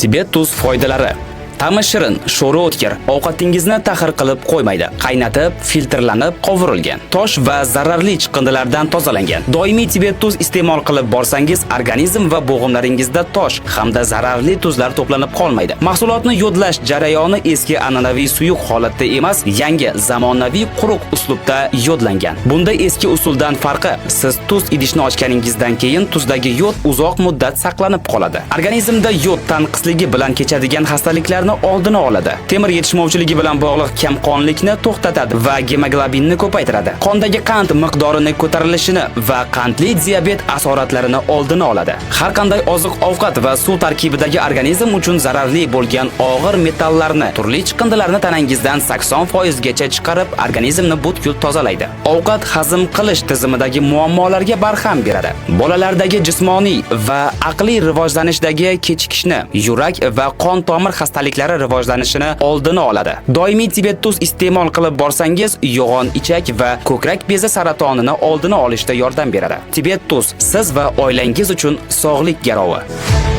Tibet tuz foydalari. Ta'mi shirin, sho'ri o'tkir, ovqatingizni tahir qilib qo'ymaydi. Qaynatib, filtrlanib, qovurilgan. Tosh va zararli chiqindilardan tozalangan. Doimiy Tibet tuz iste'mol qilib borsangiz, organizm va bo'g'imlaringizda tosh hamda zararli tuzlar to'planib qolmaydi. Mahsulotni yodlash jarayoni eski an'anaviy suyuq holatda emas, yangi zamonaviy quruq uslubda yodlangan. Bunda eski usuldan farqi, siz tuz idishni ochganingizdan keyin tuzdagi yod uzoq muddat saqlanib qoladi. Organizmda yod tanqisligi bilan kechadigan xastaliklarni oldini oladi. Temir yetishmovchiligi bilan bog'liq kamqonlikni to'xtatadi va gemoglobinni ko'paytiradi. Qondagi qand miqdorini ko'tarilishini va qandli diabet asoratlarini oldini oladi. Har qanday oziq-ovqat va suv tarkibidagi organizm uchun zararli bo'lgan og'ir metallarni, turli chiqindilarni tanangizdan 80% gacha chiqarib, organizmni butkul tozalaydi. Ovqat hazm qilish tizimidagi muammolarga barham beradi. Bolalardagi jismoniy va aqliy rivojlanishdagi kechikishni, yurak va qon tomir xastaliklari rivojlanishini oldini oladi. Doimiy Tibet tuz iste'mol qilib borsangiz, yo'g'on ichak va ko'krak bezi saratonini oldini olishda yordam beradi. Tibet tuz siz va oilangiz uchun sog'lik garovi.